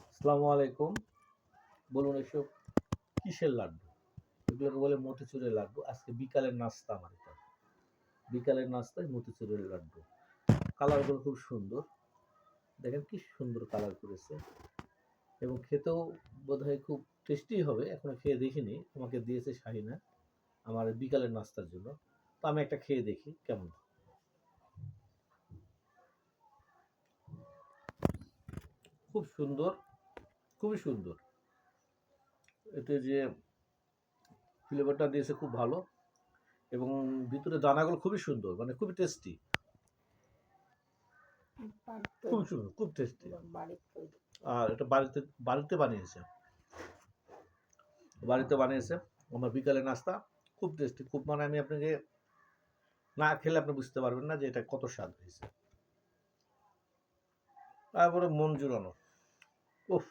আসসালামু আলাইকুম। বলুন এসব কিসের লাড্ডু? এগুলোকে বলে মতিচুরের লাড্ডু। আজকে বিকালের নাস্তা আমার এটা। বিকালের নাস্তায় মতিচুরের লাড্ডু। কালারগুলো খুব সুন্দর। দেখেন কি সুন্দর কালার করেছে এবং খেতেও বোধহয় খুব টেস্টি হবে। এখনো খেয়ে দেখিনি। আমাকে দিয়েছে শাহিনা আমার বিকালের নাস্তার জন্য। তো আমি একটা খেয়ে দেখি কেমন। খুব সুন্দর, খুবই সুন্দর। এতে যে ফ্লেভারটা দিয়েছে খুব ভালো এবং ভিতরে দানাগুলো খুবই সুন্দর, মানে খুবই টেস্টি। খুব সুন্দর, খুব টেস্টি। আর এটা বাড়িতে বানিয়েছে। বাড়িতে বানিয়েছে আমার বিকালে নাস্তা খুব টেস্টি, খুব, মানে আমি আপনাকে না খেলে আপনি বুঝতে পারবেন না যে এটা কত স্বাদ হয়েছে। তারপরে মন জুড়ানো, উফ।